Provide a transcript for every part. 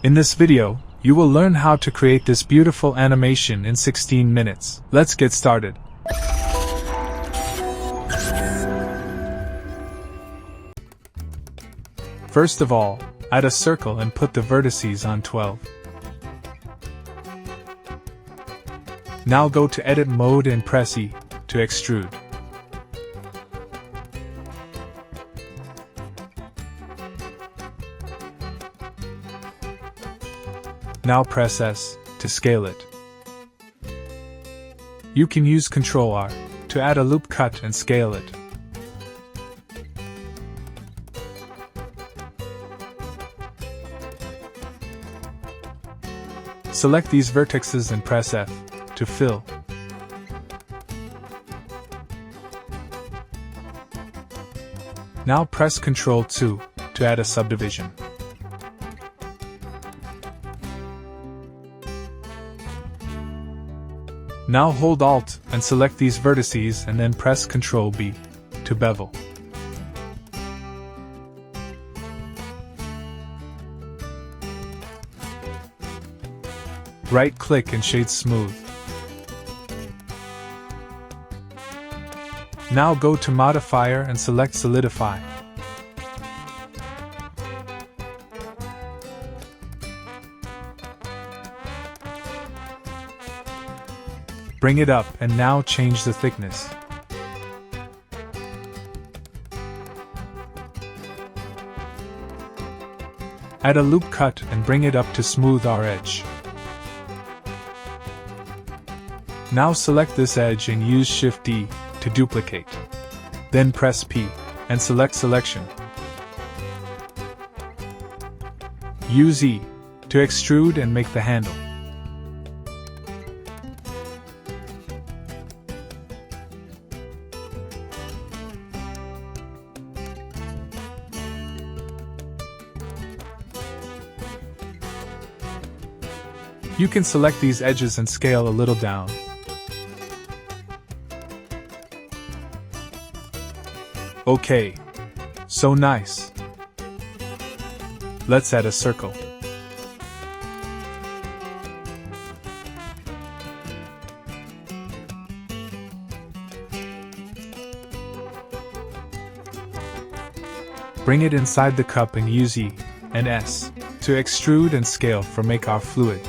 In this video, you will learn how to create this beautiful animation in 16 minutes. Let's get started. First of all, add a circle and put the vertices on 12. Now go to Edit mode and press E to extrude. Now press S to scale it. You can use Ctrl R to add a loop cut and scale it. Select these vertices and press F to fill. Now press Ctrl 2 to add a subdivision. Now hold Alt and select these vertices and then press Ctrl B to bevel. Right-click and shade smooth. Now go to Modifier and select Solidify. Bring it up and now change the thickness. Add a loop cut and bring it up to smooth our edge. Now select this edge and use Shift D to duplicate. Then press P and select Selection. Use E to extrude and make the handle. You can select these edges and scale a little down. Okay. So nice. Let's add a circle. Bring it inside the cup and use E and S to extrude and scale for make our fluid.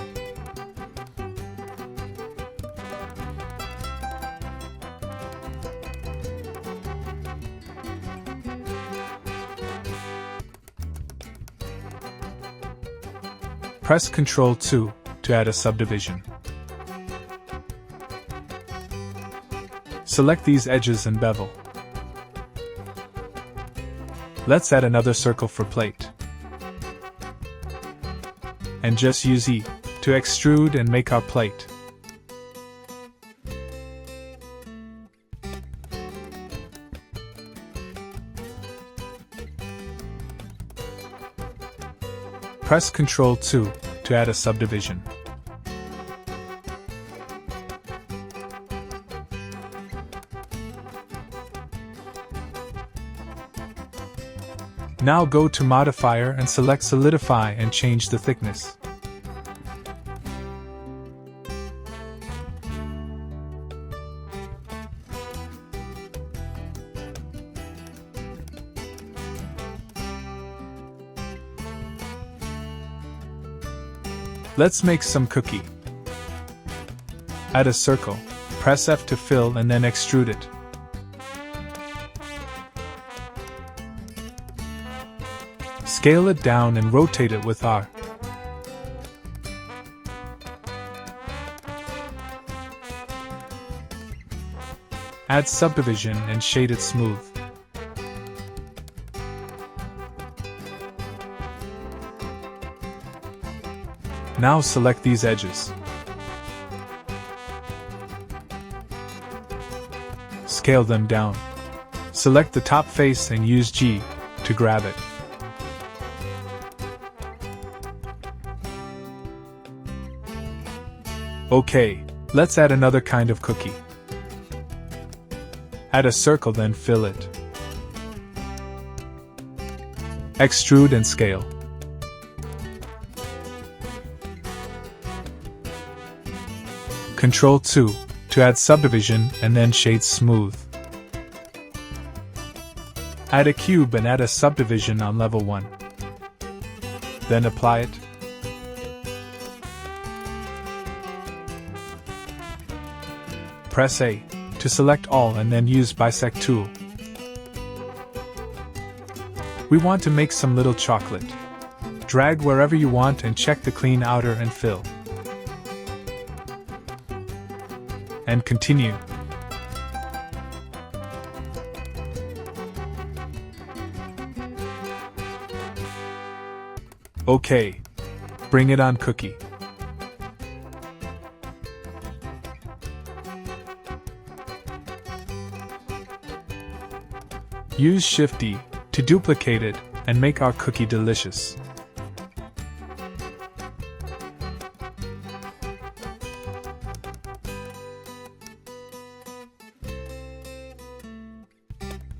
Press Ctrl 2 to add a subdivision. Select these edges and bevel. Let's add another circle for plate. And just use E to extrude and make our plate. Press Ctrl 2 to add a subdivision. Now go to Modifier and select Solidify and change the thickness. Let's make some cookie. Add a circle, press F to fill and then extrude it. Scale it down and rotate it with R. Add subdivision and shade it smooth. Now select these edges. Scale them down. Select the top face and use G to grab it. Okay, let's add another kind of cookie. Add a circle, then fill it. Extrude and scale. Ctrl 2 to add subdivision and then shade smooth. Add a cube and add a subdivision on level 1. Then apply it. Press A to select all and then use Bisect tool. We want to make some little chocolate. Drag wherever you want and check the clean outer and fill. And continue. OK. Bring it on cookie. Use Shift D to duplicate it and make our cookie delicious.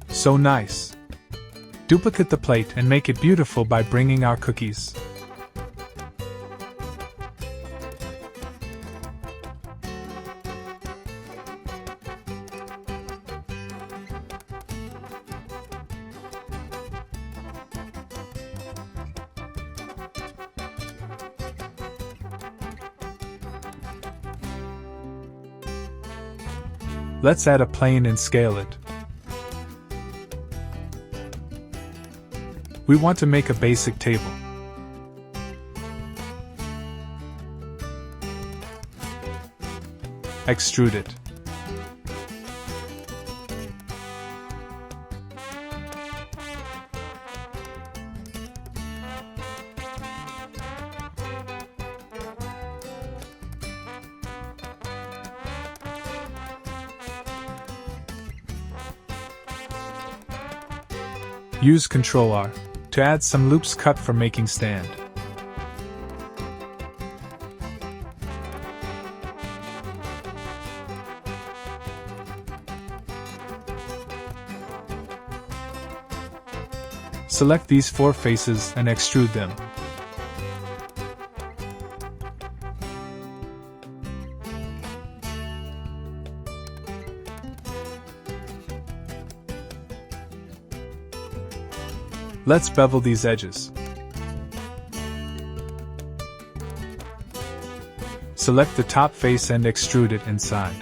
So nice! Duplicate the plate and make it beautiful by bringing our cookies. Let's add a plane and scale it. We want to make a basic table. Extrude it. Use Ctrl R to add some loops cut for making stand. Select these 4 faces and extrude them. Let's bevel these edges. Select the top face and extrude it inside.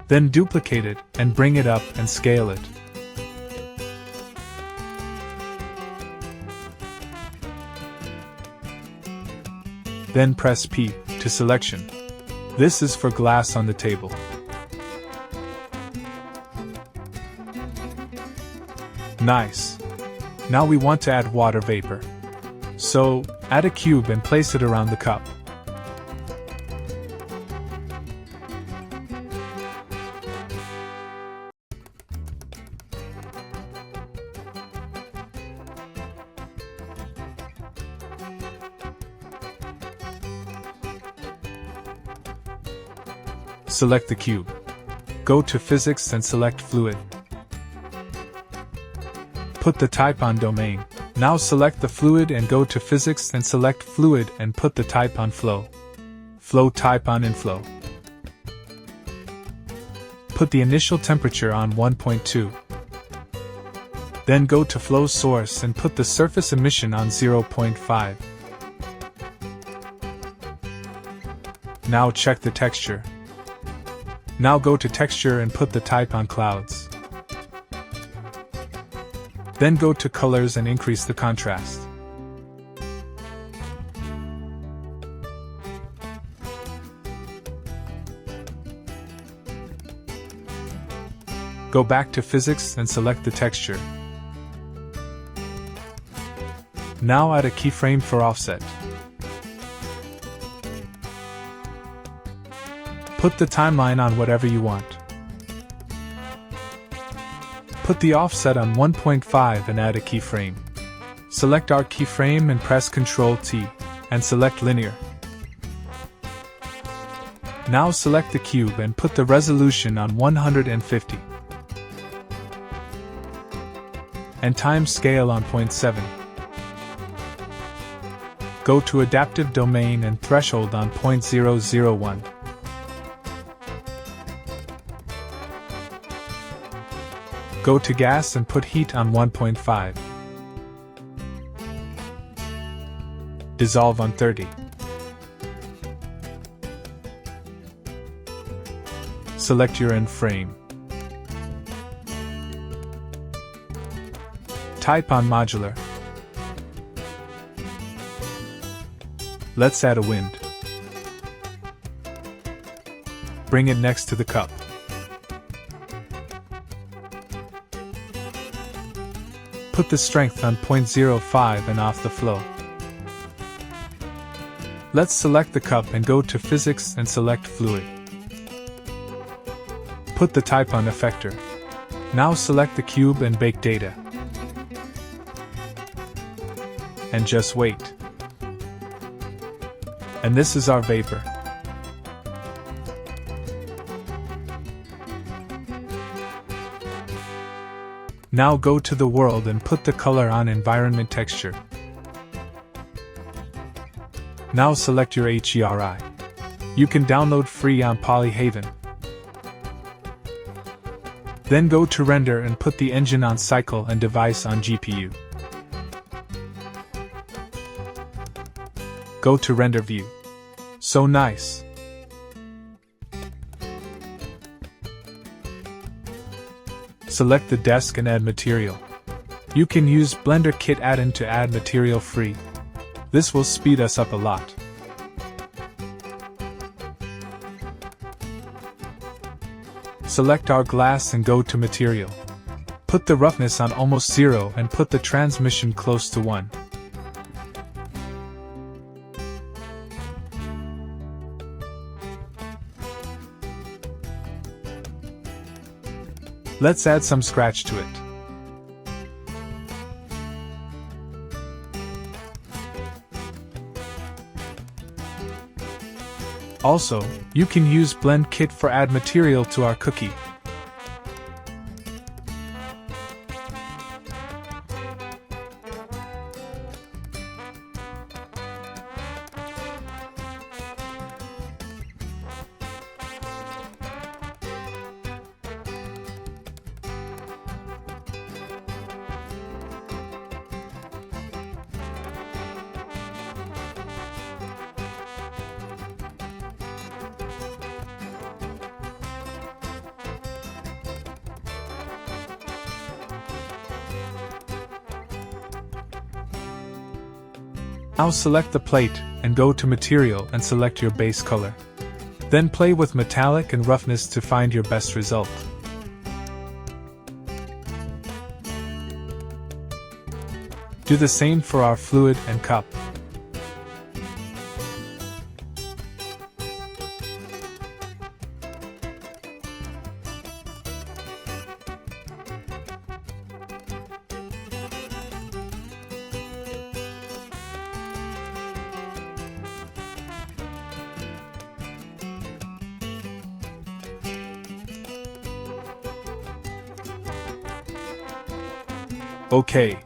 Then duplicate it and bring it up and scale it. Then press P to selection. This is for glass on the table. Nice! Now we want to add water vapor. So, add a cube and place it around the cup. Select the cube. Go to Physics and select Fluid. Put the type on Domain. Now select the fluid and go to Physics and select Fluid and put the type on Flow. Flow type on Inflow. Put the initial temperature on 1.2. Then go to Flow Source and put the surface emission on 0.5. Now check the texture. Now go to Texture and put the type on Clouds. Then go to Colors and increase the contrast. Go back to Physics and select the texture. Now add a keyframe for offset. Put the timeline on whatever you want. Put the offset on 1.5 and add a keyframe. Select our keyframe and press Ctrl T, and select Linear. Now select the cube and put the resolution on 150. and time scale on 0.7. Go to adaptive domain and threshold on 0.001. Go to gas and put heat on 1.5. Dissolve on 30. Select your end frame. Type on modular. Let's add a wind. Bring it next to the cup. Put the strength on 0.05 and off the flow. Let's select the cup and go to Physics and select Fluid. Put the type on Effector. Now select the cube and bake data. And just wait. And this is our vapor. Now go to the world and put the color on Environment Texture. Now select your HDRI. You can download free on Polyhaven. Then go to Render and put the engine on Cycle and device on GPU. Go to Render View. So nice! Select the desk and add material. You can use Blender Kit add-in to add material free. This will speed us up a lot. Select our glass and go to Material. Put the roughness on almost 0 and put the transmission close to 1. Let's add some scratch to it. Also, you can use Blend Kit for add material to our cookie. Now select the plate and go to Material and select your base color. Then play with metallic and roughness to find your best result. Do the same for our fluid and cup. Okay.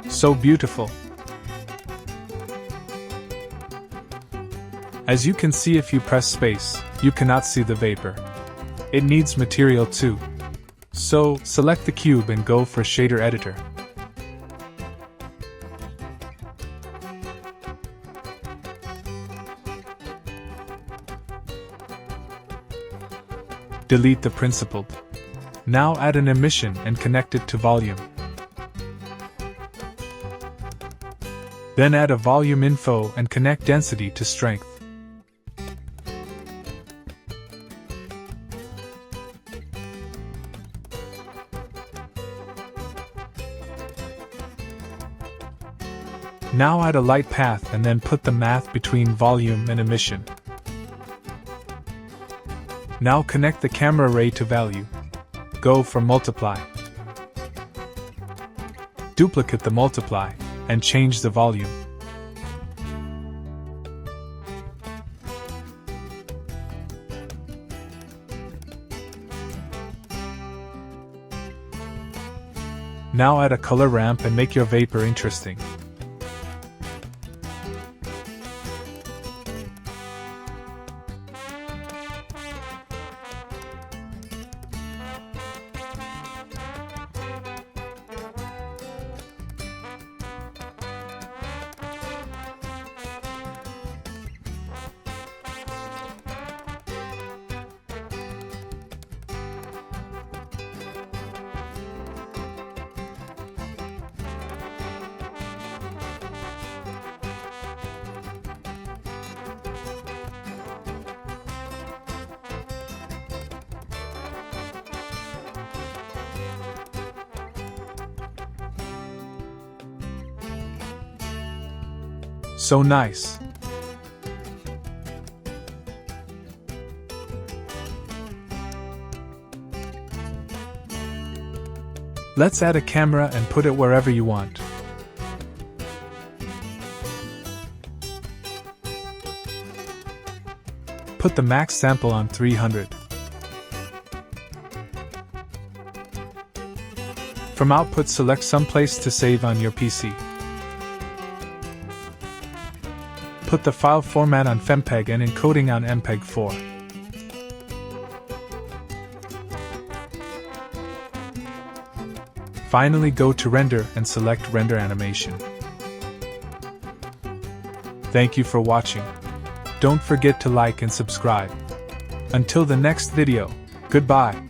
So beautiful. As you can see, if you press space, you cannot see the vapor. It needs material too. So, select the cube and go for Shader Editor. Delete the principled. Now add an emission and connect it to volume. Then add a volume info and connect density to strength. Now add a light path and then put the math between volume and emission. Now connect the camera ray to value. Go for multiply. Duplicate the multiply and change the volume. Now add a color ramp and make your vapor interesting. So nice! Let's add a camera and put it wherever you want. Put the max sample on 300. From output, select some place to save on your PC. Put the file format on FMPEG and encoding on MPEG-4. Finally, go to Render and select Render Animation. Thank you for watching. Don't forget to like and subscribe. Until the next video, goodbye.